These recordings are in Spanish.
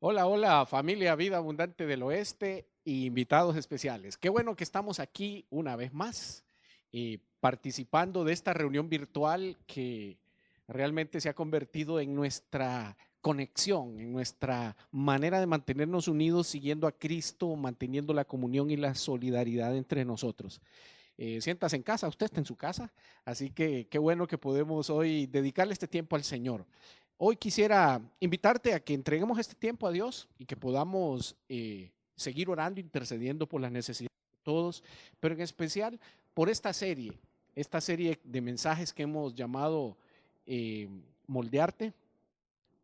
Hola, hola, familia Vida Abundante del Oeste y invitados especiales. Qué bueno que estamos aquí una vez más, participando de esta reunión virtual que realmente se ha convertido en nuestra conexión, en nuestra manera de mantenernos unidos, siguiendo a Cristo, manteniendo la comunión y la solidaridad entre nosotros. Siéntase en casa, usted está en su casa, así que qué bueno que podemos hoy dedicarle este tiempo al Señor. Hoy quisiera invitarte a que entreguemos este tiempo a Dios y que podamos seguir orando, intercediendo por las necesidades de todos, pero en especial por esta serie de mensajes que hemos llamado Moldearte,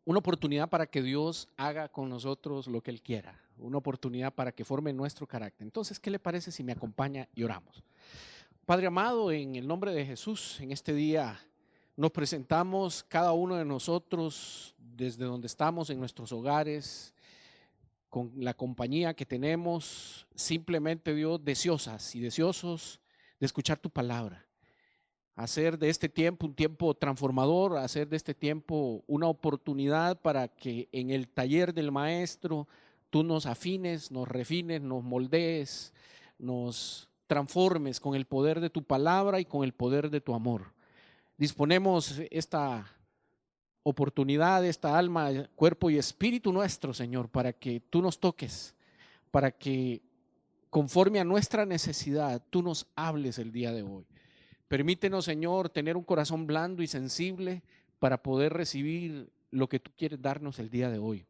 una oportunidad para que Dios haga con nosotros lo que Él quiera, una oportunidad para que forme nuestro carácter. Entonces, ¿qué le parece si me acompaña y oramos? Padre amado, en el nombre de Jesús, en este día nos presentamos cada uno de nosotros desde donde estamos en nuestros hogares, con la compañía que tenemos, simplemente Dios, deseosas y deseosos de escuchar tu palabra, hacer de este tiempo un tiempo transformador, hacer de este tiempo una oportunidad para que en el taller del maestro tú nos afines, nos refines, nos moldees, nos transformes con el poder de tu palabra y con el poder de tu amor. Disponemos esta oportunidad, esta alma, cuerpo y espíritu nuestro, Señor, para que tú nos toques, para que conforme a nuestra necesidad tú nos hables el día de hoy. Permítenos, Señor, tener un corazón blando y sensible para poder recibir lo que tú quieres darnos el día de hoy.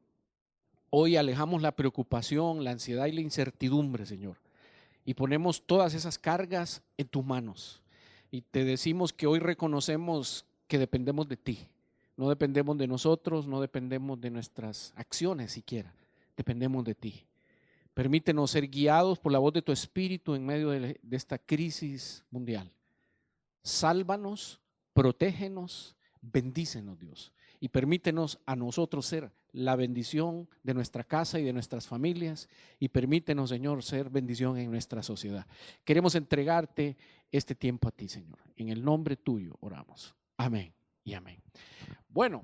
Hoy alejamos la preocupación, la ansiedad y la incertidumbre, Señor, y ponemos todas esas cargas en tus manos. Y te decimos que hoy reconocemos que dependemos de ti. No dependemos de nosotros, no dependemos de nuestras acciones siquiera, dependemos de ti. Permítenos ser guiados por la voz de tu Espíritu en medio de esta crisis mundial. Sálvanos, protégenos, bendícenos, Dios, y permítenos a nosotros ser la bendición de nuestra casa y de nuestras familias, y permítenos, Señor, ser bendición en nuestra sociedad. Queremos entregarte este tiempo a ti, Señor. En el nombre tuyo oramos. Amén y amén. Bueno,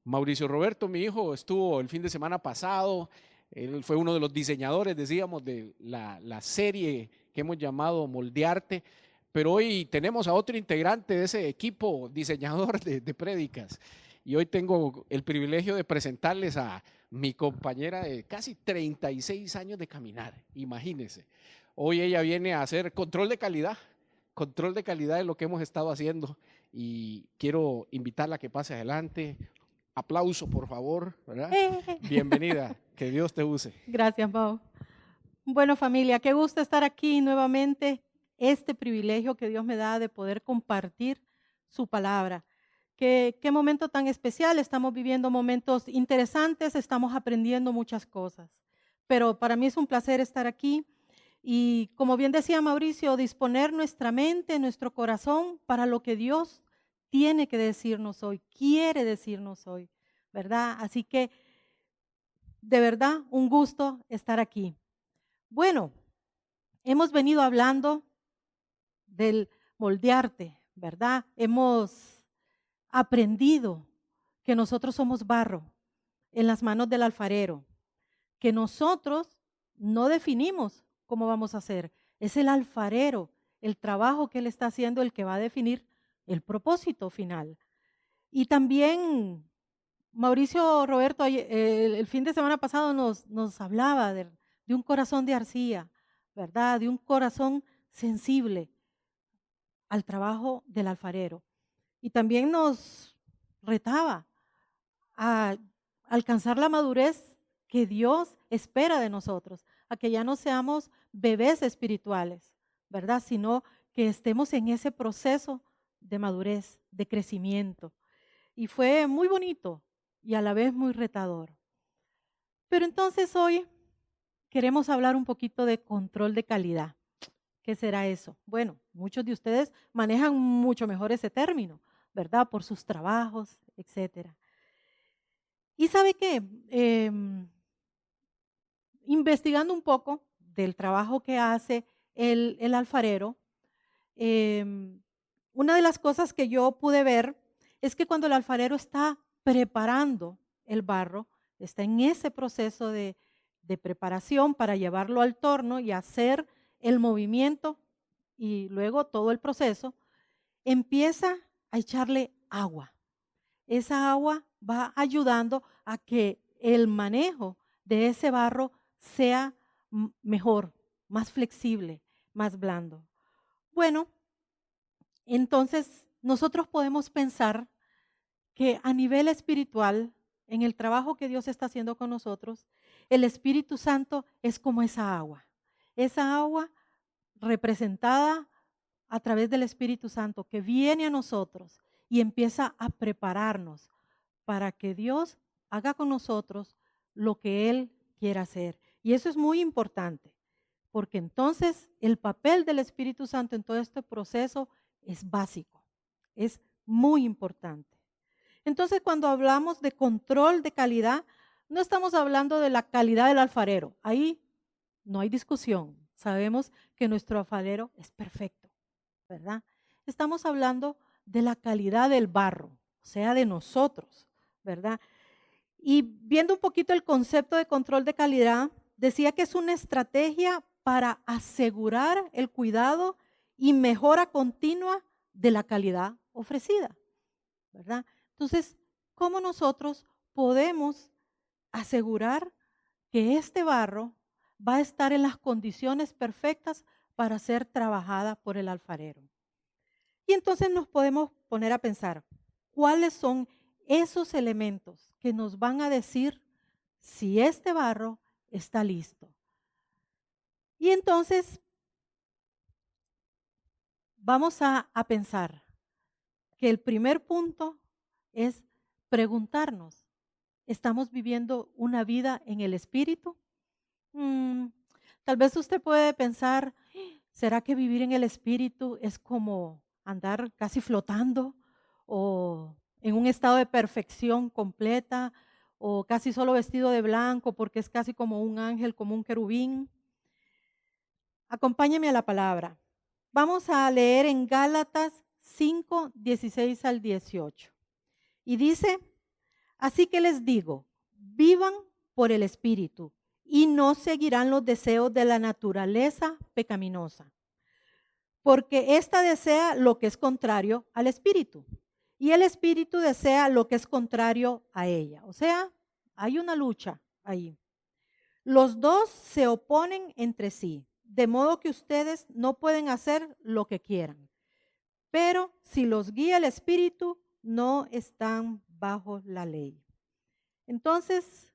Mauricio Roberto, mi hijo, estuvo el fin de semana pasado. Él fue uno de los diseñadores, decíamos, de la serie que hemos llamado Moldearte. Pero hoy tenemos a otro integrante de ese equipo diseñador de prédicas. Y hoy tengo el privilegio de presentarles a mi compañera de casi 36 años de caminar. Imagínense. Hoy ella viene a hacer control de calidad de lo que hemos estado haciendo. Y quiero invitarla a que pase adelante. Aplauso, por favor, ¿verdad? Bienvenida, que Dios te use. Gracias, Mau. Bueno, familia, qué gusto estar aquí nuevamente. Este privilegio que Dios me da de poder compartir su palabra. Qué momento tan especial. Estamos viviendo momentos interesantes, estamos aprendiendo muchas cosas. Pero para mí es un placer estar aquí y, como bien decía Mauricio, disponer nuestra mente, nuestro corazón para lo que Dios tiene que decirnos hoy, quiere decirnos hoy, ¿verdad? Así que, de verdad, un gusto estar aquí. Bueno, hemos venido hablando del moldearte, ¿verdad? Hemos aprendido que nosotros somos barro en las manos del alfarero, que nosotros no definimos cómo vamos a hacer. Es el alfarero, el trabajo que él está haciendo, el que va a definir el propósito final. Y también Mauricio Roberto el fin de semana pasado nos hablaba de un corazón de arcilla, ¿verdad? De un corazón sensible al trabajo del alfarero. Y también nos retaba a alcanzar la madurez que Dios espera de nosotros, a que ya no seamos bebés espirituales, ¿verdad? Sino que estemos en ese proceso de madurez, de crecimiento. Y fue muy bonito y a la vez muy retador. Pero entonces hoy queremos hablar un poquito de control de calidad. ¿Qué será eso? Bueno, muchos de ustedes manejan mucho mejor ese término, ¿verdad? Por sus trabajos, etcétera. Y ¿sabe qué? Investigando un poco del trabajo que hace el alfarero, em, una de las cosas que yo pude ver es que cuando el alfarero está preparando el barro, está en ese proceso de preparación para llevarlo al torno y hacer el movimiento y luego todo el proceso, empieza a echarle agua. Esa agua va ayudando a que el manejo de ese barro sea mejor, más flexible, más blando. Bueno, entonces nosotros podemos pensar que a nivel espiritual, en el trabajo que Dios está haciendo con nosotros, el Espíritu Santo es como esa agua representada a través del Espíritu Santo que viene a nosotros y empieza a prepararnos para que Dios haga con nosotros lo que Él quiera hacer. Y eso es muy importante, porque entonces el papel del Espíritu Santo en todo este proceso es básico, es muy importante. Entonces, cuando hablamos de control de calidad, no estamos hablando de la calidad del alfarero. Ahí no hay discusión. Sabemos que nuestro alfarero es perfecto, ¿verdad? Estamos hablando de la calidad del barro, o sea, de nosotros, ¿verdad? Y viendo un poquito el concepto de control de calidad, decía que es una estrategia para asegurar el cuidado y mejora continua de la calidad ofrecida, ¿verdad? Entonces, ¿cómo nosotros podemos asegurar que este barro va a estar en las condiciones perfectas para ser trabajada por el alfarero? Y entonces nos podemos poner a pensar, ¿cuáles son esos elementos que nos van a decir si este barro está listo? Y entonces vamos a pensar que el primer punto es preguntarnos, ¿estamos viviendo una vida en el Espíritu? Mm, Tal vez usted puede pensar, ¿será que vivir en el Espíritu es como andar casi flotando o en un estado de perfección completa o casi solo vestido de blanco porque es casi como un ángel, como un querubín? Acompáñeme a la palabra. Vamos a leer en Gálatas 5, 16 al 18. Y dice, así que les digo, vivan por el Espíritu y no seguirán los deseos de la naturaleza pecaminosa, porque ésta desea lo que es contrario al Espíritu y el Espíritu desea lo que es contrario a ella. O sea, hay una lucha ahí. Los dos se oponen entre sí, de modo que ustedes no pueden hacer lo que quieran. Pero si los guía el Espíritu, no están bajo la ley. Entonces,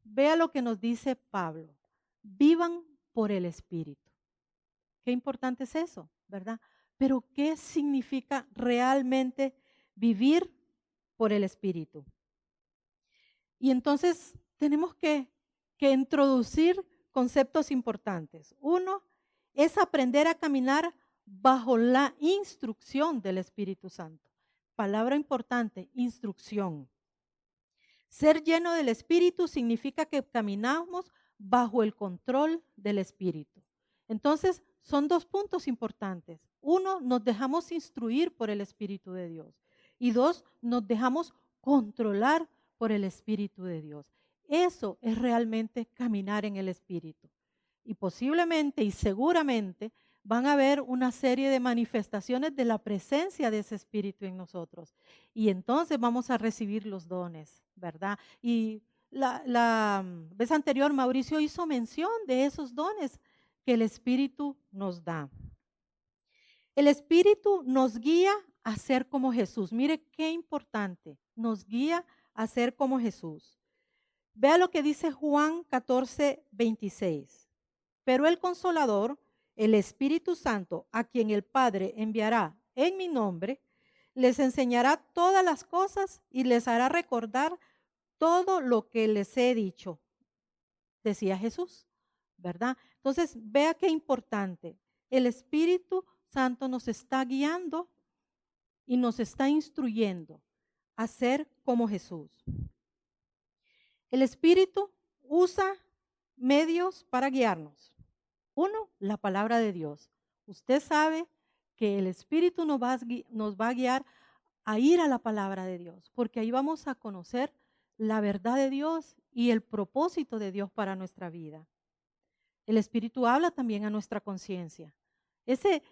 vea lo que nos dice Pablo. Vivan por el Espíritu. Qué importante es eso, ¿verdad? Pero ¿qué significa realmente vivir por el Espíritu? Y entonces tenemos que introducir conceptos importantes. Uno es aprender a caminar bajo la instrucción del Espíritu Santo. Palabra importante, instrucción. Ser lleno del Espíritu significa que caminamos bajo el control del Espíritu. Entonces, son dos puntos importantes. Uno, nos dejamos instruir por el Espíritu de Dios. Y dos, nos dejamos controlar por el Espíritu de Dios. Eso es realmente caminar en el Espíritu. Y posiblemente y seguramente van a haber una serie de manifestaciones de la presencia de ese Espíritu en nosotros. Y entonces vamos a recibir los dones, ¿verdad? Y la vez anterior Mauricio hizo mención de esos dones que el Espíritu nos da. El Espíritu nos guía a ser como Jesús. Mire qué importante, nos guía a ser como Jesús. Vea lo que dice Juan 14, 26. Pero el Consolador, el Espíritu Santo, a quien el Padre enviará en mi nombre, les enseñará todas las cosas y les hará recordar todo lo que les he dicho, decía Jesús, ¿verdad? Entonces, vea qué importante. El Espíritu Santo nos está guiando y nos está instruyendo a ser como Jesús. El Espíritu usa medios para guiarnos. Uno, la palabra de Dios. Usted sabe que el Espíritu nos va a guiar a ir a la palabra de Dios, porque ahí vamos a conocer la verdad de Dios y el propósito de Dios para nuestra vida. El Espíritu habla también a nuestra conciencia. Ese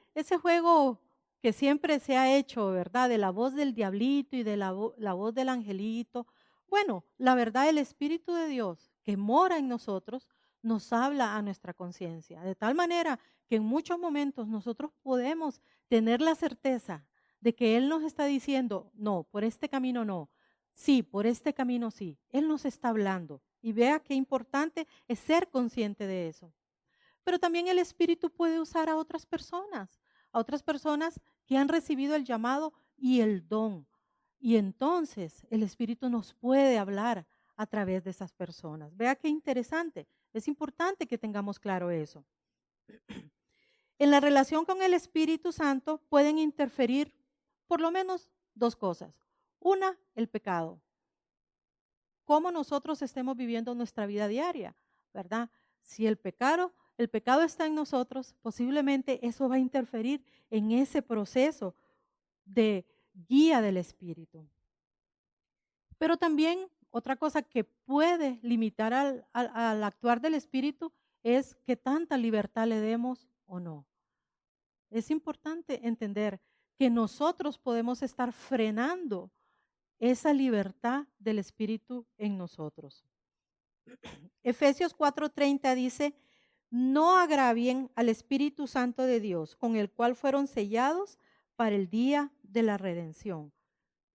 juego que siempre se ha hecho, ¿verdad? De la voz del diablito y de la voz del angelito. Bueno, la verdad, el Espíritu de Dios que mora en nosotros nos habla a nuestra conciencia. De tal manera que en muchos momentos nosotros podemos tener la certeza de que Él nos está diciendo, no, por este camino no. Sí, por este camino sí. Él nos está hablando. Y vea qué importante es ser consciente de eso. Pero también el Espíritu puede usar a otras personas que han recibido el llamado y el don. Y entonces el Espíritu nos puede hablar a través de esas personas. Vea qué interesante. Es importante que tengamos claro eso. En la relación con el Espíritu Santo pueden interferir por lo menos dos cosas. Una, el pecado. Cómo nosotros estemos viviendo nuestra vida diaria, ¿verdad? Si el pecado está en nosotros, posiblemente eso va a interferir en ese proceso de guía del Espíritu. Pero también otra cosa que puede limitar al actuar del Espíritu es que tanta libertad le demos o no. Es importante entender que nosotros podemos estar frenando esa libertad del Espíritu en nosotros. Efesios 4:30 dice, no agravien al Espíritu Santo de Dios, con el cual fueron sellados para el día de la redención.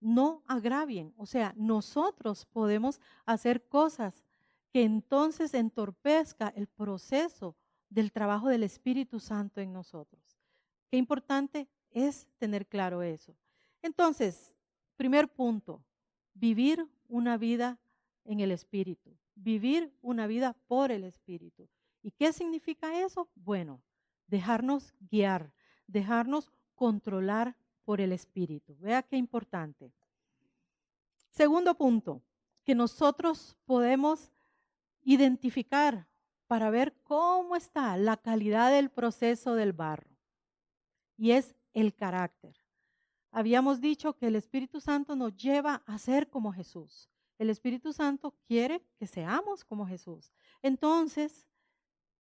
No agravien, o sea, nosotros podemos hacer cosas que entonces entorpezca el proceso del trabajo del Espíritu Santo en nosotros. Qué importante es tener claro eso. Entonces, primer punto, vivir una vida en el Espíritu, vivir una vida por el Espíritu. ¿Y qué significa eso? Bueno, dejarnos guiar, dejarnos controlar por el Espíritu. Vea qué importante. Segundo punto, que nosotros podemos identificar para ver cómo está la calidad del proceso del barro. Y es el carácter. Habíamos dicho que el Espíritu Santo nos lleva a ser como Jesús. El Espíritu Santo quiere que seamos como Jesús. Entonces,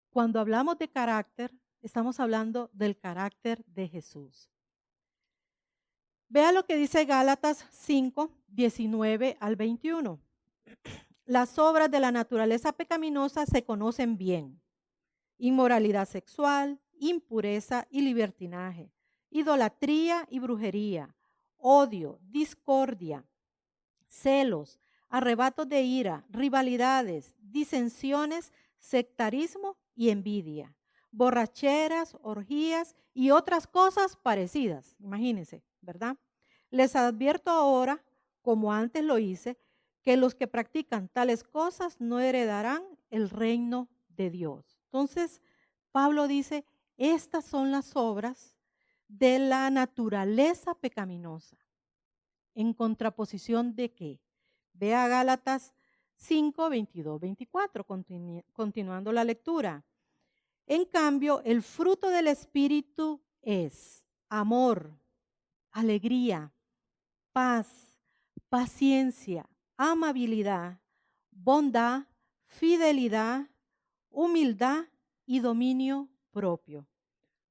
cuando hablamos de carácter, estamos hablando del carácter de Jesús. Vea lo que dice Gálatas 5, 19 al 21. Las obras de la naturaleza pecaminosa se conocen bien: inmoralidad sexual, impureza y libertinaje, idolatría y brujería, odio, discordia, celos, arrebatos de ira, rivalidades, disensiones, sectarismo y envidia, borracheras, orgías y otras cosas parecidas. Imagínense, ¿verdad? Les advierto ahora, como antes lo hice, que los que practican tales cosas no heredarán el reino de Dios. Entonces, Pablo dice, estas son las obras de la naturaleza pecaminosa. ¿En contraposición de qué? Vea Gálatas 5, 22, 24, continuando la lectura. En cambio, el fruto del Espíritu es amor, alegría, paz, paciencia, amabilidad, bondad, fidelidad, humildad y dominio propio.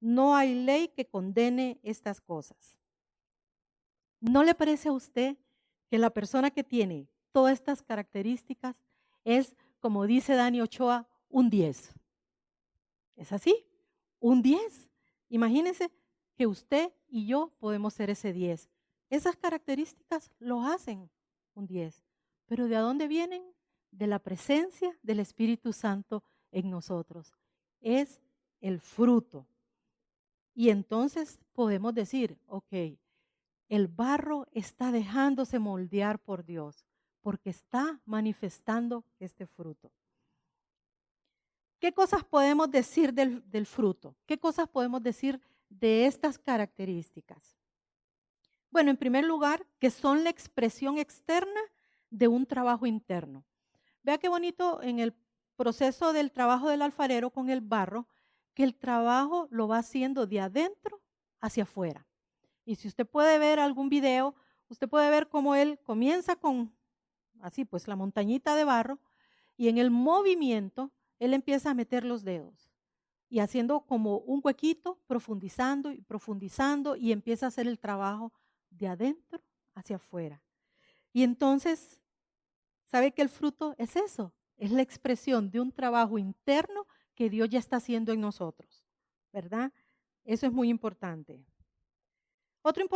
No hay ley que condene estas cosas. ¿No le parece a usted que la persona que tiene todas estas características es, como dice Dani Ochoa, un 10? ¿Es así? Un 10. Imagínense que usted y yo podemos ser ese 10. Esas características lo hacen un 10. ¿Pero de dónde vienen? De la presencia del Espíritu Santo en nosotros. Es el fruto. Y entonces podemos decir, ok, el barro está dejándose moldear por Dios porque está manifestando este fruto. ¿Qué cosas podemos decir del fruto? ¿Qué cosas podemos decir de estas características? Bueno, en primer lugar, que son la expresión externa de un trabajo interno. Vea qué bonito en el proceso del trabajo del alfarero con el barro, que el trabajo lo va haciendo de adentro hacia afuera. Y si usted puede ver algún video, usted puede ver cómo él comienza con, así pues, la montañita de barro, y en el movimiento él empieza a meter los dedos y haciendo como un huequito, profundizando y profundizando, y empieza a hacer el trabajo de adentro hacia afuera. Y entonces, ¿sabe que el fruto es eso? Es la expresión de un trabajo interno que Dios ya está haciendo en nosotros, ¿verdad? Eso es muy importante. Otro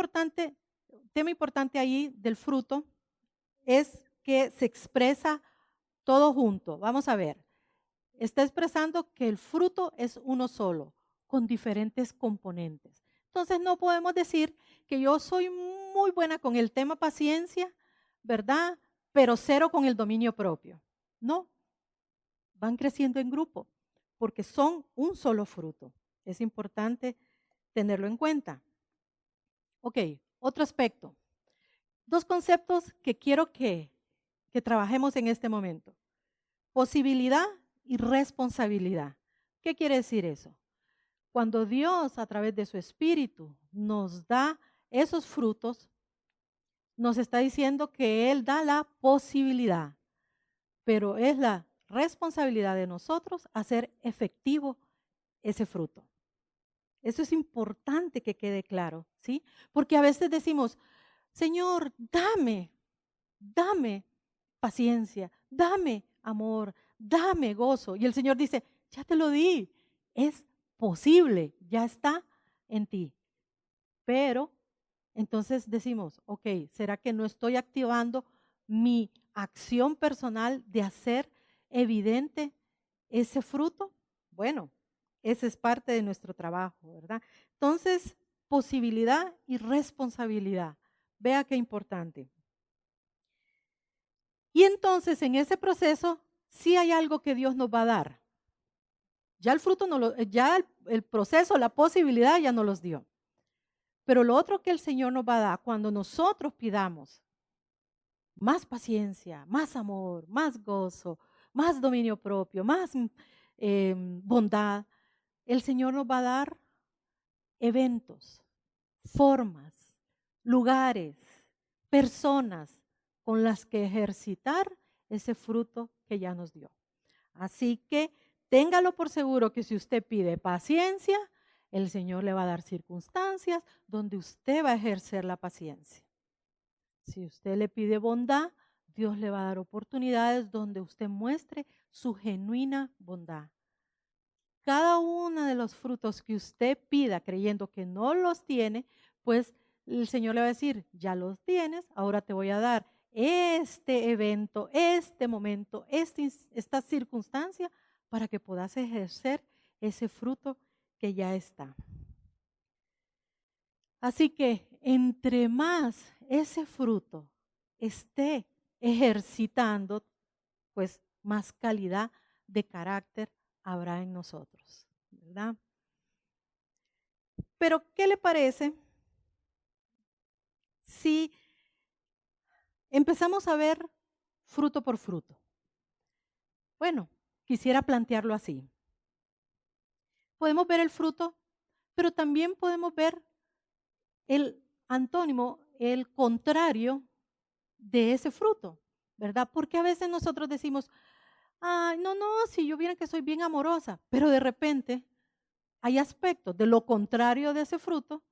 tema importante ahí del fruto es que se expresa todo junto. Vamos a ver. Está expresando que el fruto es uno solo, con diferentes componentes. Entonces no podemos decir que yo soy muy buena con el tema paciencia, ¿verdad? Pero cero con el dominio propio. No, van creciendo en grupo, porque son un solo fruto. Es importante tenerlo en cuenta. Ok, otro aspecto. Dos conceptos que quiero que trabajemos en este momento. Posibilidad y responsabilidad. ¿Qué quiere decir eso? Cuando Dios a través de su Espíritu nos da esos frutos, nos está diciendo que Él da la posibilidad, pero es la responsabilidad de nosotros hacer efectivo ese fruto. Eso es importante que quede claro, ¿sí? Porque a veces decimos, Señor, dame paciencia, dame amor, dame gozo. Y el Señor dice, ya te lo di, es posible, ya está en ti. Pero entonces decimos, ok, ¿será que no estoy activando mi acción personal de hacer evidente ese fruto? Bueno, ese es parte de nuestro trabajo, ¿verdad? Entonces, posibilidad y responsabilidad. Vea qué importante. Y entonces en ese proceso sí hay algo que Dios nos va a dar. Ya el fruto, ya el proceso, la posibilidad ya nos los dio. Pero lo otro que el Señor nos va a dar cuando nosotros pidamos más paciencia, más amor, más gozo, más dominio propio, más bondad, el Señor nos va a dar eventos, formas, lugares, personas con las que ejercitar ese fruto que ya nos dio. Así que téngalo por seguro que si usted pide paciencia, el Señor le va a dar circunstancias donde usted va a ejercer la paciencia. Si usted le pide bondad, Dios le va a dar oportunidades donde usted muestre su genuina bondad. Cada uno de los frutos que usted pida creyendo que no los tiene, pues el Señor le va a decir, ya los tienes, ahora te voy a dar este evento, este momento, esta circunstancia para que puedas ejercer ese fruto que ya está. Así que entre más ese fruto esté ejercitando, pues más calidad de carácter habrá en nosotros, ¿verdad? Pero, ¿qué le parece si empezamos a ver fruto por fruto? Bueno, quisiera plantearlo así. Podemos ver el fruto, pero también podemos ver el antónimo, el contrario de ese fruto, ¿verdad? Porque a veces nosotros decimos, ay, no, si yo viera que soy bien amorosa, pero de repente hay aspectos de lo contrario de ese fruto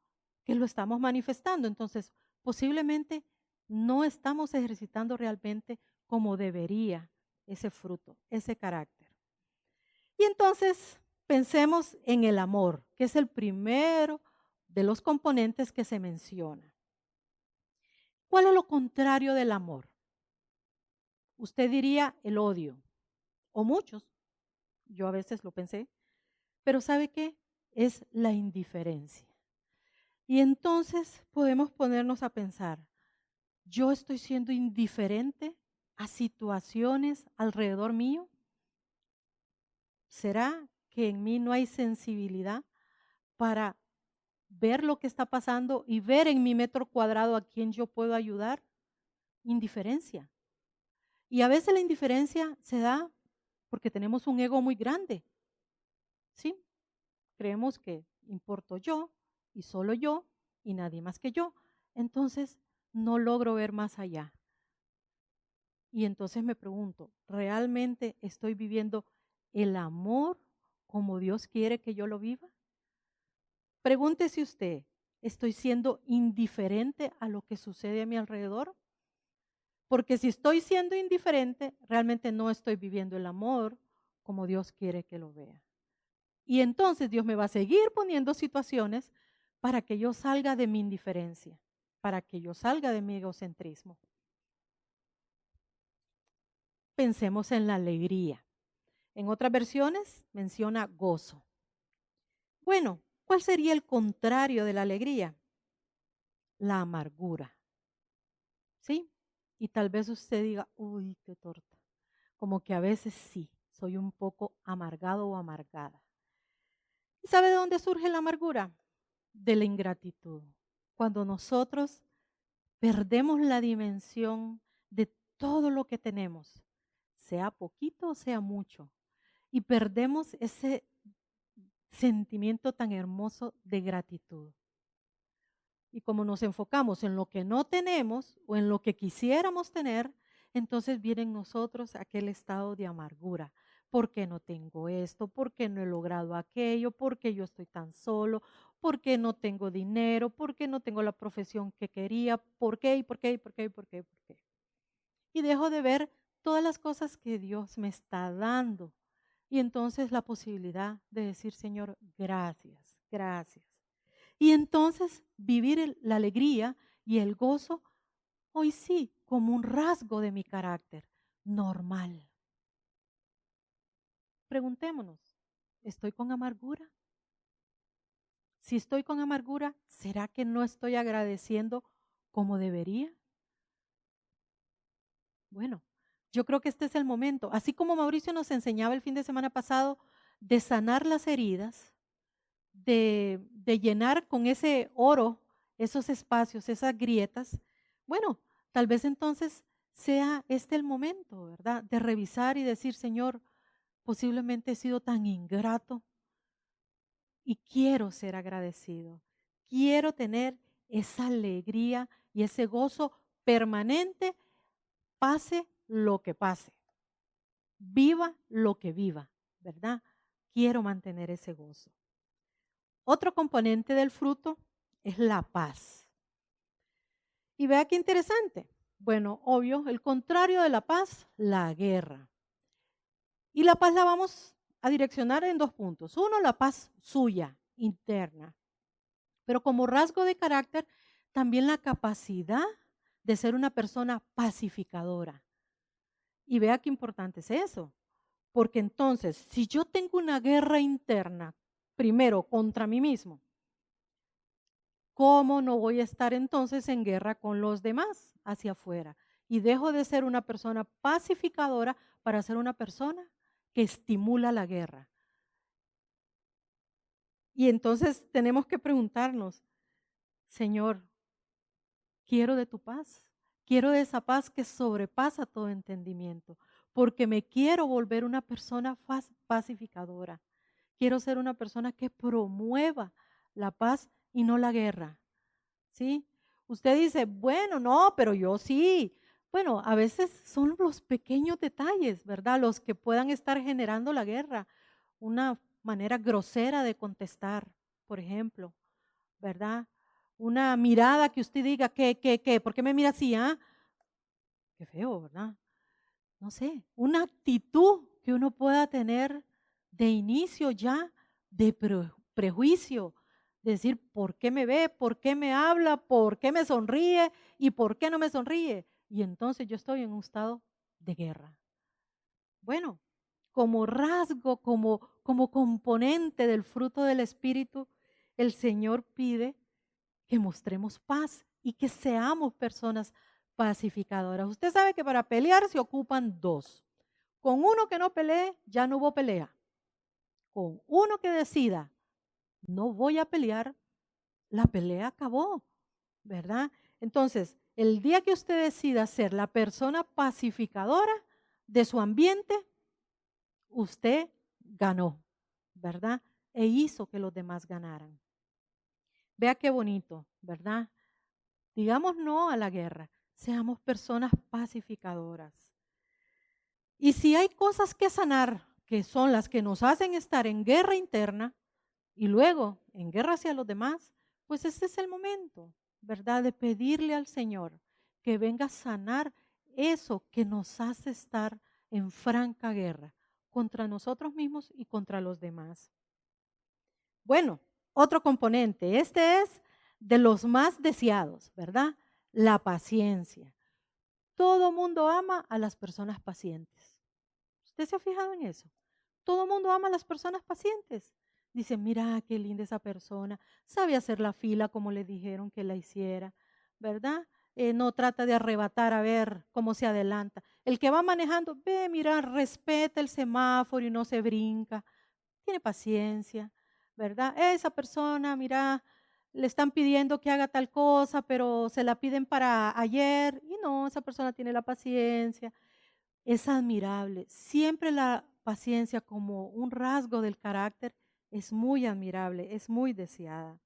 que lo estamos manifestando. Entonces, posiblemente no estamos ejercitando realmente como debería ese fruto, ese carácter. Y entonces pensemos en el amor, que es el primero de los componentes que se menciona. ¿Cuál es lo contrario del amor? Usted diría el odio, o muchos, yo a veces lo pensé, pero ¿sabe qué? Es la indiferencia. Y entonces podemos ponernos a pensar, ¿yo estoy siendo indiferente a situaciones alrededor mío? ¿Será que en mí no hay sensibilidad para ver lo que está pasando y ver en mi metro cuadrado a quién yo puedo ayudar? Indiferencia. Y a veces la indiferencia se da porque tenemos un ego muy grande, ¿sí? Creemos que importo yo y solo yo y nadie más que yo. Entonces no logro ver más allá. Y entonces me pregunto, ¿realmente estoy viviendo el amor como Dios quiere que yo lo viva? Pregúntese usted, ¿estoy siendo indiferente a lo que sucede a mi alrededor? Porque si estoy siendo indiferente, realmente no estoy viviendo el amor como Dios quiere que lo vea. Y entonces Dios me va a seguir poniendo situaciones para que yo salga de mi indiferencia, para que yo salga de mi egocentrismo. Pensemos en la alegría. En otras versiones menciona gozo. Bueno, ¿cuál sería el contrario de la alegría? La amargura. ¿Sí? Y tal vez usted diga, uy, qué torta. Como que a veces sí, soy un poco amargado o amargada. ¿Y sabe de dónde surge la amargura? De la ingratitud. Cuando nosotros perdemos la dimensión de todo lo que tenemos, sea poquito o sea mucho, y perdemos ese sentimiento tan hermoso de gratitud. Y como nos enfocamos en lo que no tenemos o en lo que quisiéramos tener, entonces viene en nosotros aquel estado de amargura. ¿Por qué no tengo esto? ¿Por qué no he logrado aquello? ¿Por qué yo estoy tan solo? ¿Por qué no tengo dinero? ¿Por qué no tengo la profesión que quería? ¿Por qué? ¿Y por qué? ¿Y por qué? ¿Y por qué? ¿Por qué? Y dejo de ver todas las cosas que Dios me está dando. Y entonces la posibilidad de decir, Señor, gracias, gracias. Y entonces vivir la alegría y el gozo, hoy sí, como un rasgo de mi carácter normal. Preguntémonos, ¿estoy con amargura? Si estoy con amargura, ¿será que no estoy agradeciendo como debería? Bueno, yo creo que este es el momento. Así como Mauricio nos enseñaba el fin de semana pasado de sanar las heridas, de llenar con ese oro esos espacios, esas grietas, bueno, tal vez entonces sea este el momento, ¿verdad? De revisar y decir, Señor, posiblemente he sido tan ingrato y quiero ser agradecido. Quiero tener esa alegría y ese gozo permanente, pase lo que pase, viva lo que viva, ¿verdad? Quiero mantener ese gozo. Otro componente del fruto es la paz. Y vea qué interesante. Bueno, obvio, el contrario de la paz, la guerra. Y la paz la vamos a direccionar en dos puntos. Uno, la paz suya, interna. Pero como rasgo de carácter, también la capacidad de ser una persona pacificadora. Y vea qué importante es eso. Porque entonces, si yo tengo una guerra interna, primero contra mí mismo, ¿cómo no voy a estar entonces en guerra con los demás hacia afuera? Y dejo de ser una persona pacificadora para ser una persona que estimula la guerra. Y entonces tenemos que preguntarnos, Señor, quiero de tu paz, quiero de esa paz que sobrepasa todo entendimiento, porque me quiero volver una persona pacificadora. Quiero ser una persona que promueva la paz y no la guerra. ¿Sí? Usted dice, bueno, no, pero yo sí. Bueno, a veces son los pequeños detalles, ¿verdad? Los que puedan estar generando la guerra. Una manera grosera de contestar, por ejemplo, ¿verdad? Una mirada que usted diga, ¿qué? ¿Por qué me mira así? Ah? Qué feo, ¿verdad? No sé, una actitud que uno pueda tener de inicio ya de prejuicio, decir, ¿por qué me ve? ¿Por qué me habla? ¿Por qué me sonríe? ¿Y por qué no me sonríe? Y entonces yo estoy en un estado de guerra. Bueno, como rasgo, como componente del fruto del Espíritu, el Señor pide que mostremos paz y que seamos personas pacificadoras. Usted sabe que para pelear se ocupan dos. Con uno que no pelee, ya no hubo pelea. Con uno que decida, no voy a pelear, la pelea acabó, ¿verdad? Entonces, El día que usted decida ser la persona pacificadora de su ambiente, usted ganó, ¿verdad? E hizo que los demás ganaran. Vea qué bonito, ¿verdad? Digamos no a la guerra, seamos personas pacificadoras. Y si hay cosas que sanar, que son las que nos hacen estar en guerra interna y luego en guerra hacia los demás, pues este es el momento, ¿verdad? De pedirle al Señor que venga a sanar eso que nos hace estar en franca guerra contra nosotros mismos y contra los demás. Bueno, otro componente, este es de los más deseados, ¿verdad? La paciencia. Todo mundo ama a las personas pacientes. ¿Usted se ha fijado en eso? Todo mundo ama a las personas pacientes. Dice, mira qué linda esa persona, sabe hacer la fila como le dijeron que la hiciera, ¿verdad? No trata de arrebatar a ver cómo se adelanta. El que va manejando, ve, mira, respeta el semáforo y no se brinca. Tiene paciencia, ¿verdad? Esa persona, mira, le están pidiendo que haga tal cosa, pero se la piden para ayer y no, esa persona tiene la paciencia. Es admirable. Siempre la paciencia como un rasgo del carácter es muy admirable, es muy deseada.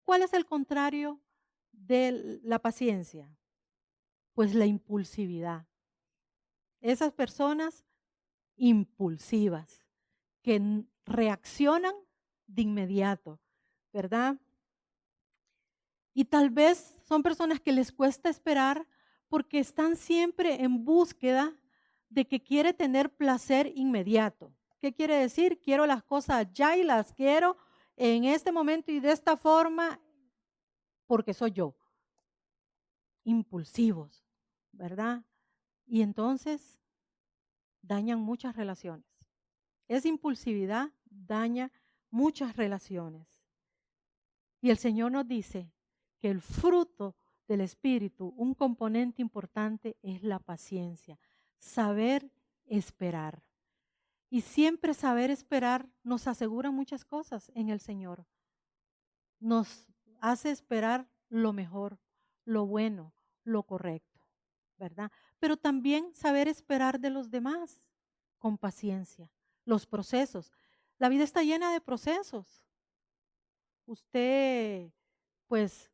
¿Cuál es el contrario de la paciencia? Pues la impulsividad. Esas personas impulsivas que reaccionan de inmediato, ¿verdad? Y tal vez son personas que les cuesta esperar porque están siempre en búsqueda de que quiere tener placer inmediato. ¿Qué quiere decir? Quiero las cosas ya y las quiero en este momento y de esta forma porque soy yo. Impulsivos, ¿verdad? Y entonces dañan muchas relaciones. Esa impulsividad daña muchas relaciones. Y el Señor nos dice que el fruto del Espíritu, un componente importante es la paciencia, saber esperar. Y siempre saber esperar nos asegura muchas cosas en el Señor. Nos hace esperar lo mejor, lo bueno, lo correcto, ¿verdad? Pero también saber esperar de los demás con paciencia, los procesos. La vida está llena de procesos. Usted, pues,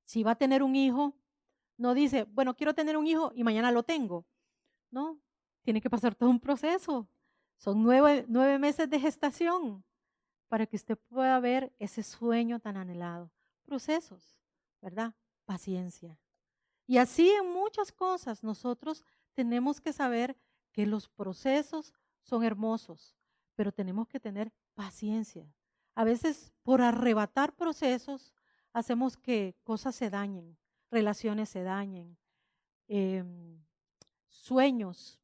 si va a tener un hijo, no dice, bueno, quiero tener un hijo y mañana lo tengo. No, tiene que pasar todo un proceso. Son 9 meses de gestación para que usted pueda ver ese sueño tan anhelado. Procesos, ¿verdad? Paciencia. Y así en muchas cosas nosotros tenemos que saber que los procesos son hermosos, pero tenemos que tener paciencia. A veces por arrebatar procesos hacemos que cosas se dañen, relaciones se dañen, sueños,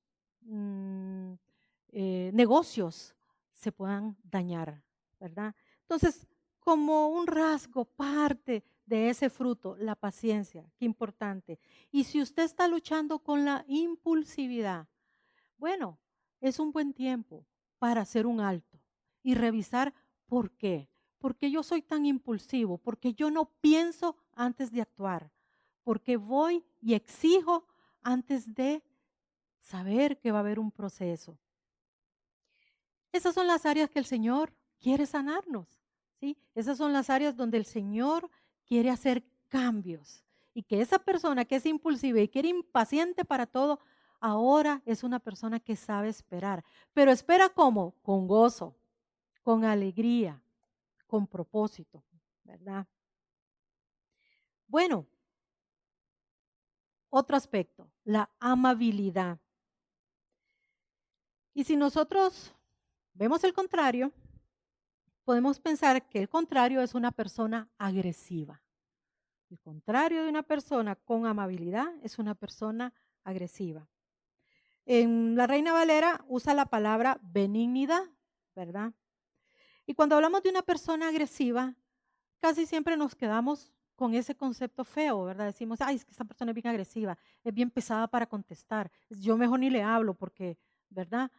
negocios se puedan dañar, ¿verdad? Entonces, como un rasgo, parte de ese fruto, la paciencia, qué importante. Y si usted está luchando con la impulsividad, bueno, es un buen tiempo para hacer un alto y revisar por qué. ¿Por qué yo soy tan impulsivo? Porque yo no pienso antes de actuar. Porque voy y exijo antes de saber que va a haber un proceso. Esas son las áreas que el Señor quiere sanarnos, ¿sí? Esas son las áreas donde el Señor quiere hacer cambios y que esa persona que es impulsiva y que era impaciente para todo, ahora es una persona que sabe esperar. Pero espera ¿cómo? Con gozo, con alegría, con propósito, ¿verdad? Bueno, otro aspecto, la amabilidad. Y si nosotros vemos el contrario, podemos pensar que el contrario es una persona agresiva. El contrario de una persona con amabilidad es una persona agresiva. En la Reina Valera usa la palabra benignidad, ¿verdad? Y cuando hablamos de una persona agresiva, casi siempre nos quedamos con ese concepto feo, ¿verdad? Decimos, ay, es que esta persona es bien agresiva, es bien pesada para contestar, yo mejor ni le hablo porque, ¿verdad?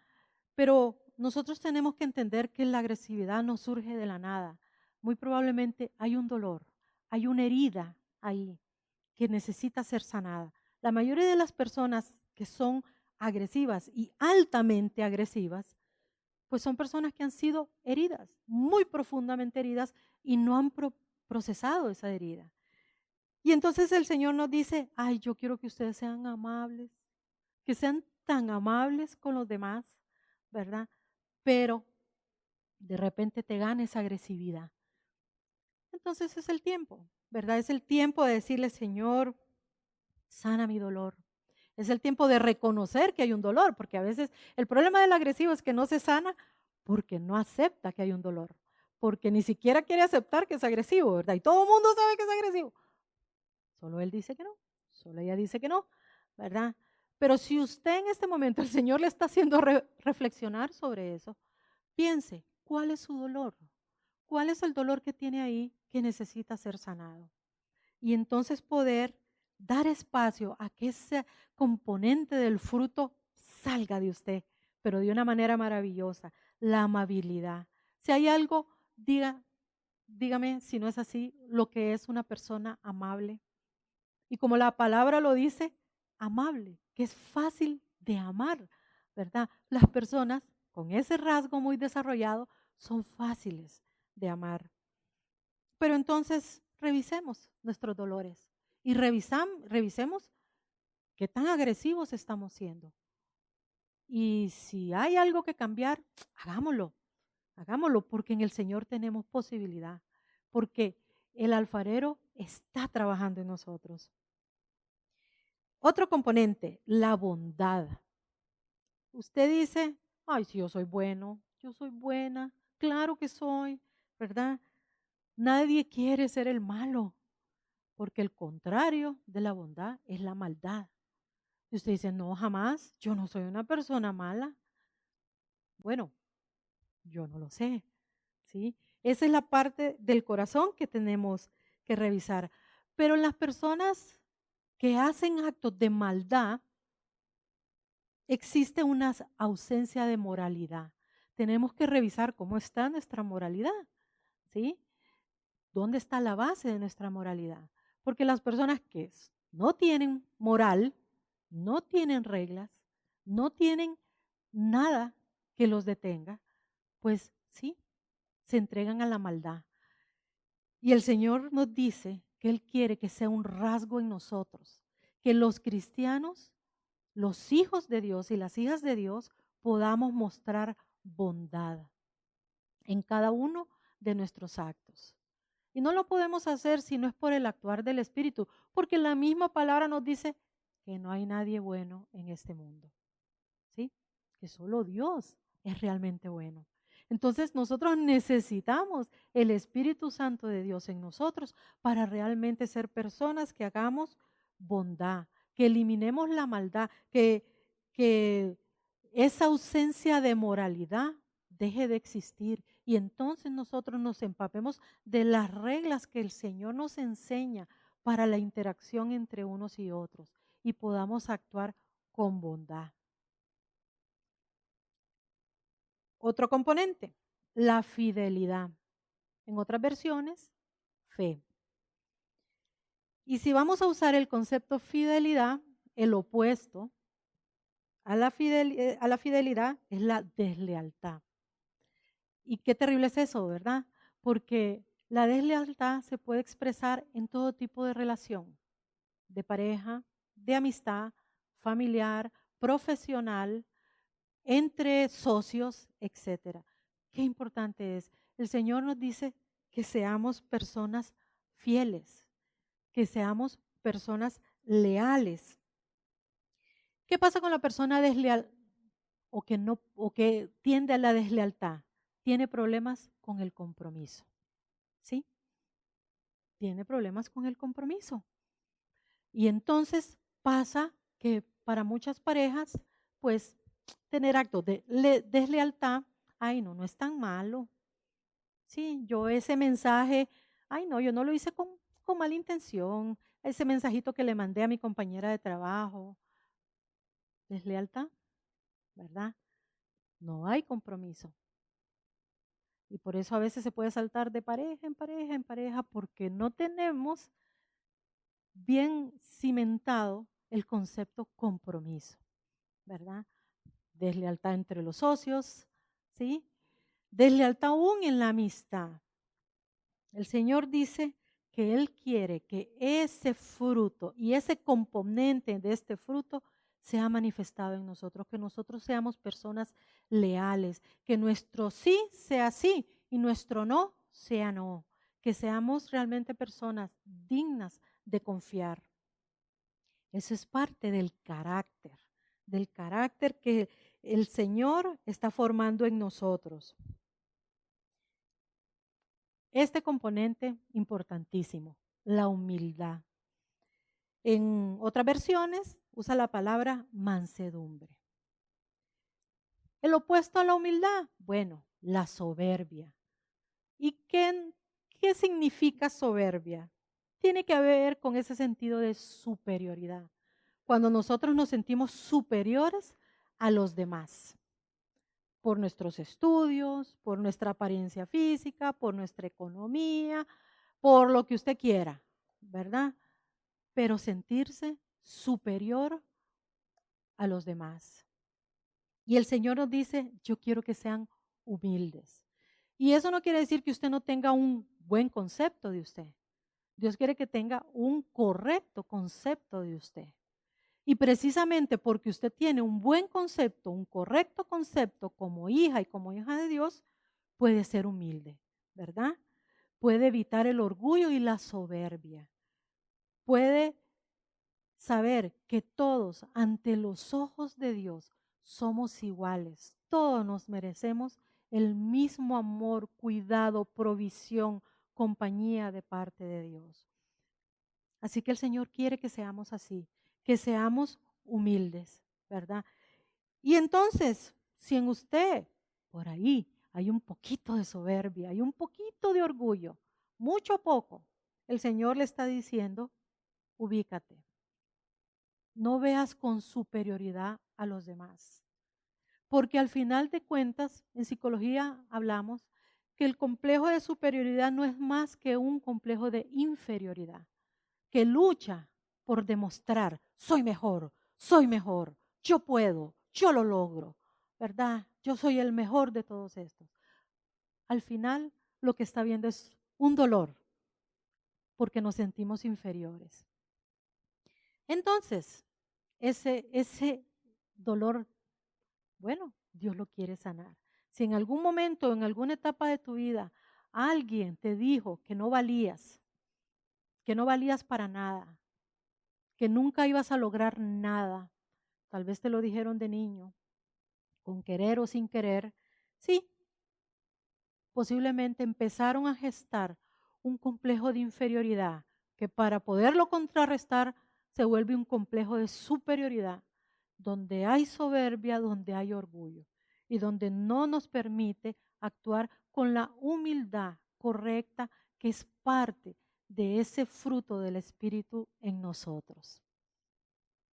Pero nosotros tenemos que entender que la agresividad no surge de la nada. Muy probablemente hay un dolor, hay una herida ahí que necesita ser sanada. La mayoría de las personas que son agresivas y altamente agresivas, pues son personas que han sido heridas, muy profundamente heridas y no han procesado esa herida. Y entonces el Señor nos dice, ay, yo quiero que ustedes sean amables, que sean tan amables con los demás, ¿verdad? Pero de repente te gana esa agresividad. Entonces es el tiempo, ¿verdad? Es el tiempo de decirle, Señor, sana mi dolor. Es el tiempo de reconocer que hay un dolor, porque a veces el problema del agresivo es que no se sana porque no acepta que hay un dolor, porque ni siquiera quiere aceptar que es agresivo, ¿verdad? Y todo el mundo sabe que es agresivo. Solo él dice que no, solo ella dice que no, ¿verdad? Pero si usted en este momento, el Señor le está haciendo reflexionar sobre eso, piense, ¿cuál es su dolor? ¿Cuál es el dolor que tiene ahí que necesita ser sanado? Y entonces poder dar espacio a que ese componente del fruto salga de usted, pero de una manera maravillosa, la amabilidad. Si hay algo, dígame si no es así, lo que es una persona amable. Y como la palabra lo dice, amable, que es fácil de amar, ¿verdad? Las personas con ese rasgo muy desarrollado son fáciles de amar. Pero entonces revisemos nuestros dolores y revisemos qué tan agresivos estamos siendo. Y si hay algo que cambiar, hagámoslo, hagámoslo, porque en el Señor tenemos posibilidad, porque el alfarero está trabajando en nosotros. Otro componente, la bondad. Usted dice, ay, si yo soy bueno, yo soy buena, claro que soy, ¿verdad? Nadie quiere ser el malo, porque el contrario de la bondad es la maldad. Y usted dice, no, jamás, yo no soy una persona mala. Bueno, yo no lo sé, ¿sí? Esa es la parte del corazón que tenemos que revisar. Pero las personas que hacen actos de maldad, existe una ausencia de moralidad. Tenemos que revisar cómo está nuestra moralidad, ¿sí? ¿Dónde está la base de nuestra moralidad? Porque las personas que no tienen moral, no tienen reglas, no tienen nada que los detenga, pues sí, se entregan a la maldad. Y el Señor nos dice que Él quiere que sea un rasgo en nosotros, que los cristianos, los hijos de Dios y las hijas de Dios podamos mostrar bondad en cada uno de nuestros actos. Y no lo podemos hacer si no es por el actuar del Espíritu, porque la misma palabra nos dice que no hay nadie bueno en este mundo, ¿sí? Que solo Dios es realmente bueno. Entonces nosotros necesitamos el Espíritu Santo de Dios en nosotros para realmente ser personas que hagamos bondad, que eliminemos la maldad, que esa ausencia de moralidad deje de existir y entonces nosotros nos empapemos de las reglas que el Señor nos enseña para la interacción entre unos y otros y podamos actuar con bondad. Otro componente, la fidelidad. En otras versiones, fe. Y si vamos a usar el concepto fidelidad, el opuesto a la fidelidad es la deslealtad. Y qué terrible es eso, ¿verdad? Porque la deslealtad se puede expresar en todo tipo de relación, de pareja, de amistad, familiar, profesional, entre socios, etcétera. Qué importante es. El Señor nos dice que seamos personas fieles, que seamos personas leales. ¿Qué pasa con la persona desleal o que no o que tiende a la deslealtad? Tiene problemas con el compromiso. ¿Sí? Tiene problemas con el compromiso. Y entonces pasa que para muchas parejas, pues tener actos de deslealtad, ay no, no es tan malo. Sí, yo ese mensaje, ay no, yo no lo hice con mala intención. Ese mensajito que le mandé a mi compañera de trabajo, deslealtad, ¿verdad? No hay compromiso. Y por eso a veces se puede saltar de pareja en pareja en pareja porque no tenemos bien cimentado el concepto compromiso, ¿verdad? Deslealtad entre los socios, ¿sí? Deslealtad aún en la amistad. El Señor dice que Él quiere que ese fruto y ese componente de este fruto sea manifestado en nosotros, que nosotros seamos personas leales, que nuestro sí sea sí y nuestro no sea no, que seamos realmente personas dignas de confiar. Eso es parte del carácter que el Señor está formando en nosotros. Este componente importantísimo, la humildad. En otras versiones usa la palabra mansedumbre. El opuesto a la humildad, bueno, la soberbia. ¿Y qué significa soberbia? Tiene que ver con ese sentido de superioridad. Cuando nosotros nos sentimos superiores a los demás, por nuestros estudios, por nuestra apariencia física, por nuestra economía, por lo que usted quiera, ¿verdad? Pero sentirse superior a los demás. Y el Señor nos dice, yo quiero que sean humildes. Y eso no quiere decir que usted no tenga un buen concepto de usted. Dios quiere que tenga un correcto concepto de usted. Y precisamente porque usted tiene un buen concepto, un correcto concepto como hija y como hija de Dios, puede ser humilde, ¿verdad? Puede evitar el orgullo y la soberbia. Puede saber que todos ante los ojos de Dios somos iguales. Todos nos merecemos el mismo amor, cuidado, provisión, compañía de parte de Dios. Así que el Señor quiere que seamos así, que seamos humildes, ¿verdad? Y entonces, si en usted por ahí hay un poquito de soberbia, hay un poquito de orgullo, mucho o poco, el Señor le está diciendo, ubícate. No veas con superioridad a los demás. Porque al final de cuentas, en psicología hablamos que el complejo de superioridad no es más que un complejo de inferioridad, que lucha por demostrar, soy mejor, yo puedo, yo lo logro, ¿verdad? Yo soy el mejor de todos estos. Al final, lo que está viendo es un dolor, porque nos sentimos inferiores. Entonces, ese dolor, bueno, Dios lo quiere sanar. Si en algún momento, en alguna etapa de tu vida, alguien te dijo que no valías para nada, que nunca ibas a lograr nada, tal vez te lo dijeron de niño, con querer o sin querer, sí, posiblemente empezaron a gestar un complejo de inferioridad que para poderlo contrarrestar se vuelve un complejo de superioridad, donde hay soberbia, donde hay orgullo y donde no nos permite actuar con la humildad correcta que es parte de ese fruto del Espíritu en nosotros.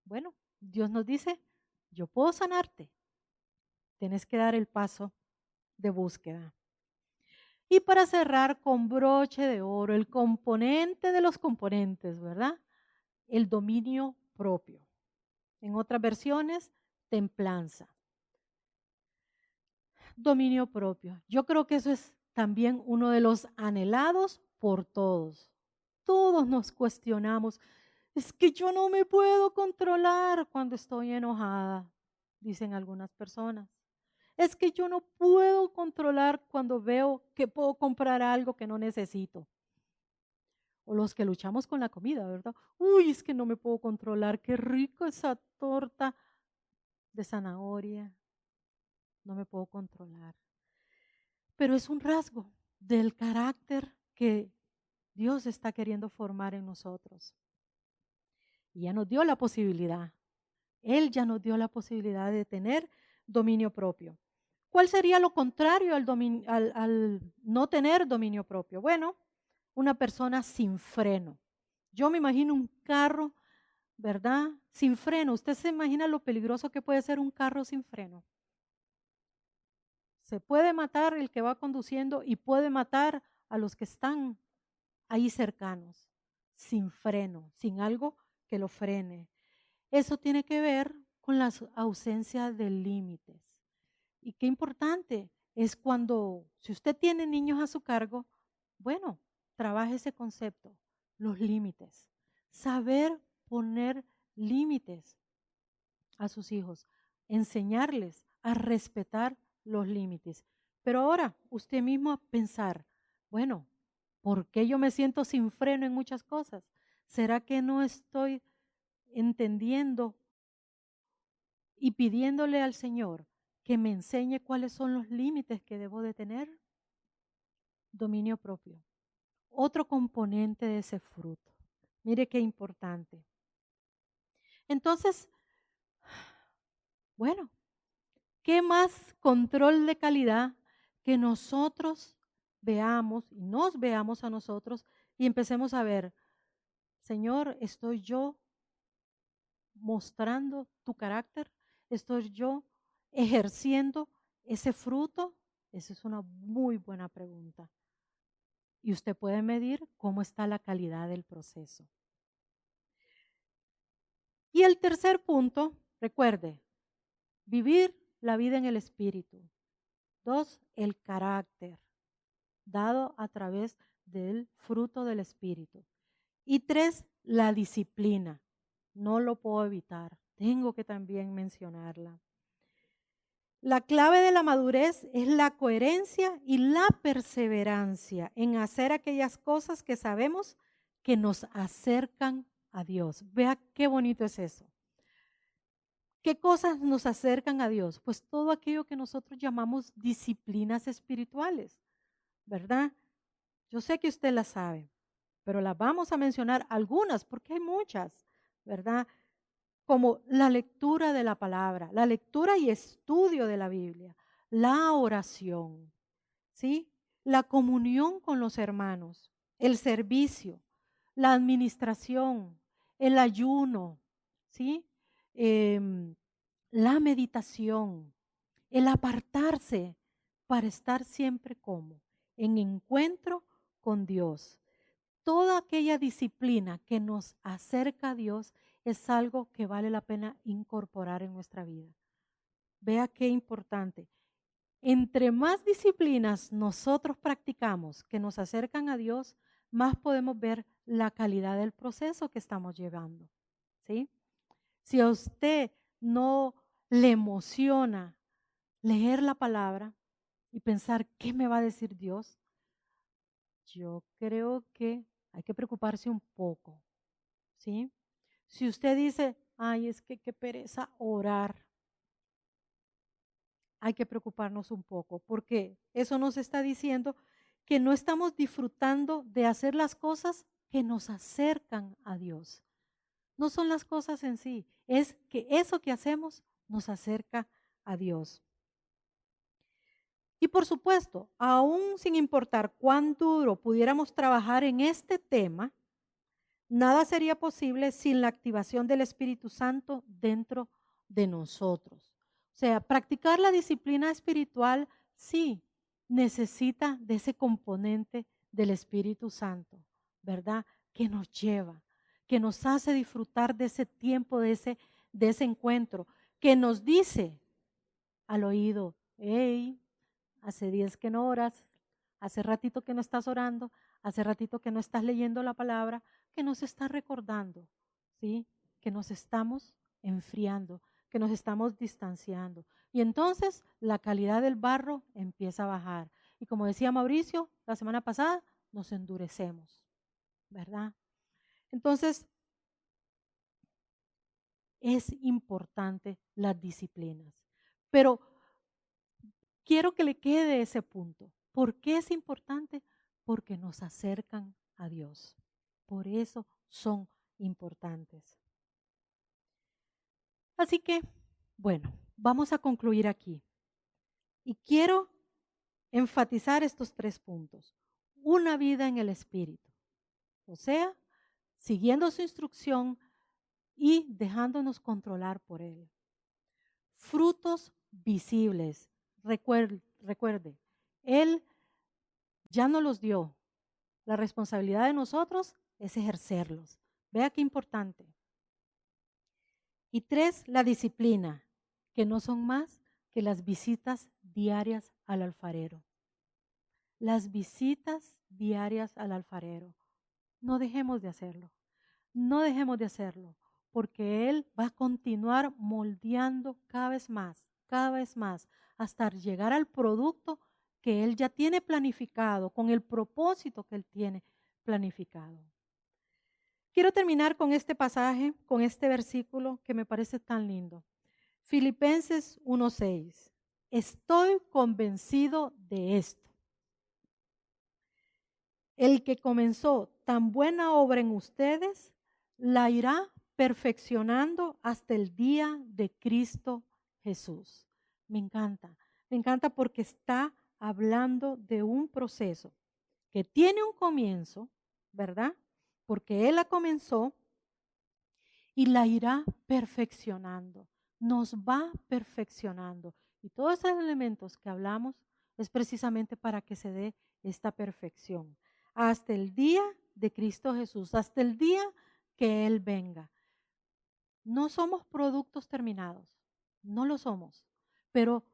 Bueno, Dios nos dice, yo puedo sanarte, tienes que dar el paso de búsqueda. Y para cerrar con broche de oro, el componente de los componentes, ¿verdad? El dominio propio. En otras versiones, templanza. Dominio propio. Yo creo que eso es también uno de los anhelados por todos. Todos nos cuestionamos, es que yo no me puedo controlar cuando estoy enojada, dicen algunas personas. Es que yo no puedo controlar cuando veo que puedo comprar algo que no necesito. O los que luchamos con la comida, ¿verdad? Uy, es que no me puedo controlar, qué rico esa torta de zanahoria. No me puedo controlar. Pero es un rasgo del carácter que Dios está queriendo formar en nosotros. Y ya nos dio la posibilidad. Él ya nos dio la posibilidad de tener dominio propio. ¿Cuál sería lo contrario al no tener dominio propio? Bueno, una persona sin freno. Yo me imagino un carro, ¿verdad? Sin freno. ¿Usted se imagina lo peligroso que puede ser un carro sin freno? Se puede matar el que va conduciendo y puede matar a los que están ahí cercanos. sin freno, sin algo que lo frene. Eso tiene que ver con la ausencia de límites. Y qué importante es cuando, si usted tiene niños a su cargo, bueno, trabaje ese concepto, los límites. Saber poner límites a sus hijos, enseñarles a respetar los límites. Pero ahora usted mismo a pensar, bueno, ¿por qué yo me siento sin freno en muchas cosas? ¿Será que no estoy entendiendo y pidiéndole al Señor que me enseñe cuáles son los límites que debo de tener? Dominio propio. Otro componente de ese fruto. Mire qué importante. Entonces, bueno, ¿qué más control de calidad que nosotros veamos y nos veamos a nosotros y empecemos a ver, Señor, ¿estoy yo mostrando tu carácter? ¿Estoy yo ejerciendo ese fruto? Esa es una muy buena pregunta. Y usted puede medir cómo está la calidad del proceso. Y el tercer punto, recuerde, vivir la vida en el Espíritu. 2, el carácter, dado a través del fruto del Espíritu. Y 3, la disciplina. No lo puedo evitar, tengo que también mencionarla. La clave de la madurez es la coherencia y la perseverancia en hacer aquellas cosas que sabemos que nos acercan a Dios. Vea qué bonito es eso. ¿Qué cosas nos acercan a Dios? Pues todo aquello que nosotros llamamos disciplinas espirituales, ¿verdad? Yo sé que usted las sabe, pero las vamos a mencionar algunas porque hay muchas, ¿verdad? Como la lectura de la palabra, la lectura y estudio de la Biblia, la oración, ¿sí? La comunión con los hermanos, el servicio, la administración, el ayuno, ¿sí? La meditación, el apartarse para estar siempre como en encuentro con Dios. Toda aquella disciplina que nos acerca a Dios es algo que vale la pena incorporar en nuestra vida. Vea qué importante. Entre más disciplinas nosotros practicamos que nos acercan a Dios, más podemos ver la calidad del proceso que estamos llevando. ¿Sí? Si a usted no le emociona leer la palabra y pensar qué me va a decir Dios, yo creo que hay que preocuparse un poco, ¿sí? Si usted dice, ay, es que qué pereza orar, hay que preocuparnos un poco, porque eso nos está diciendo que no estamos disfrutando de hacer las cosas que nos acercan a Dios. No son las cosas en sí, es que eso que hacemos nos acerca a Dios. Y por supuesto, aún sin importar cuán duro pudiéramos trabajar en este tema, nada sería posible sin la activación del Espíritu Santo dentro de nosotros. O sea, practicar la disciplina espiritual sí necesita de ese componente del Espíritu Santo, ¿verdad? Que nos lleva, que nos hace disfrutar de ese tiempo, de ese encuentro, que nos dice al oído, hey, hace 10 que no oras, hace ratito que no estás orando, hace ratito que no estás leyendo la palabra, que nos está recordando, ¿sí? Que nos estamos enfriando, que nos estamos distanciando. Y entonces la calidad del barro empieza a bajar. Y como decía Mauricio la semana pasada, nos endurecemos, ¿verdad? Entonces, es importante las disciplinas. Pero quiero que le quede ese punto. ¿Por qué es importante? Porque nos acercan a Dios. Por eso son importantes. Así que, bueno, vamos a concluir aquí. Y quiero enfatizar estos 3 puntos. Una vida en el Espíritu. O sea, siguiendo su instrucción y dejándonos controlar por Él. Frutos visibles. Recuerde, Él ya nos los dio. La responsabilidad de nosotros es ejercerlos. Vea qué importante. Y 3, la disciplina, que no son más que las visitas diarias al alfarero. Las visitas diarias al alfarero. No dejemos de hacerlo. No dejemos de hacerlo, porque Él va a continuar moldeando cada vez más, hasta llegar al producto que Él ya tiene planificado, con el propósito que Él tiene planificado. Quiero terminar con este pasaje, con este versículo que me parece tan lindo. Filipenses 1:6. Estoy convencido de esto. El que comenzó tan buena obra en ustedes, la irá perfeccionando hasta el día de Cristo Jesús. Me encanta porque está hablando de un proceso que tiene un comienzo, ¿verdad? Porque Él la comenzó y la irá perfeccionando, nos va perfeccionando. Y todos esos elementos que hablamos es precisamente para que se dé esta perfección. Hasta el día de Cristo Jesús, hasta el día que Él venga. No somos productos terminados, no lo somos, pero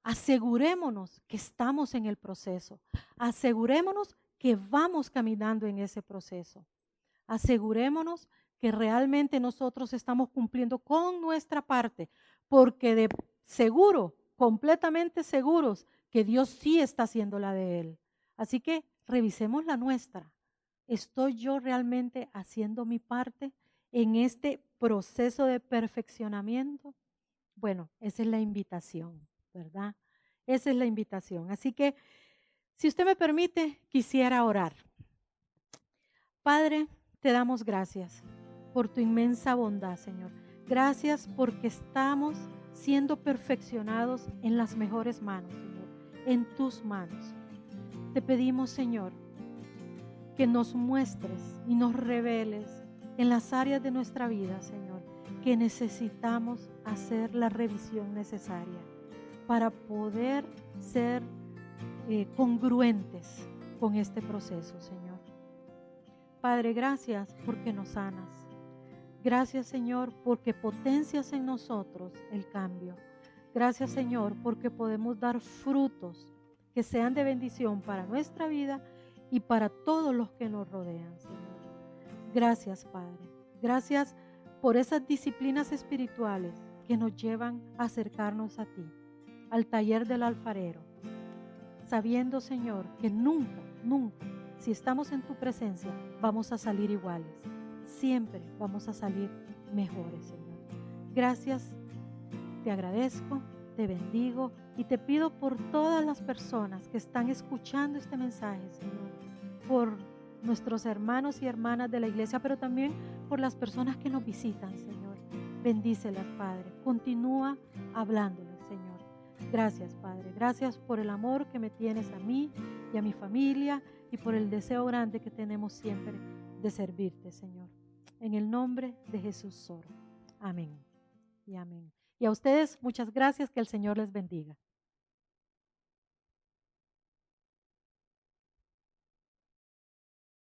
asegurémonos que estamos en el proceso, asegurémonos que vamos caminando en ese proceso, asegurémonos que realmente nosotros estamos cumpliendo con nuestra parte, porque de seguro, completamente seguros, que Dios sí está haciendo la de Él. Así que revisemos la nuestra. ¿Estoy yo realmente haciendo mi parte en este proceso de perfeccionamiento? Bueno, esa es la invitación, ¿verdad? Esa es la invitación. Así que, si usted me permite, quisiera orar. Padre, te damos gracias por tu inmensa bondad, Señor. Gracias porque estamos siendo perfeccionados en las mejores manos, Señor, en tus manos. Te pedimos, Señor, que nos muestres y nos reveles en las áreas de nuestra vida, Señor, que necesitamos hacer la revisión necesaria para poder ser congruentes con este proceso, Señor. Padre, gracias porque nos sanas. Gracias, Señor, porque potencias en nosotros el cambio. Gracias, Señor, porque podemos dar frutos que sean de bendición para nuestra vida y para todos los que nos rodean, Señor. Gracias, Padre. Gracias por esas disciplinas espirituales que nos llevan a acercarnos a ti, al taller del alfarero, sabiendo, Señor, que nunca, si estamos en tu presencia, vamos a salir iguales. Siempre vamos a salir mejores, Señor. Gracias, te agradezco, te bendigo y te pido por todas las personas que están escuchando este mensaje, Señor, por nuestros hermanos y hermanas de la iglesia, pero también por las personas que nos visitan, Señor. Bendícelas, Padre. Continúa hablándoles, Señor. Gracias, Padre. Gracias por el amor que me tienes a mí y a mi familia y por el deseo grande que tenemos siempre de servirte, Señor. En el nombre de Jesús solo. Amén y amén. Y a ustedes, muchas gracias. Que el Señor les bendiga.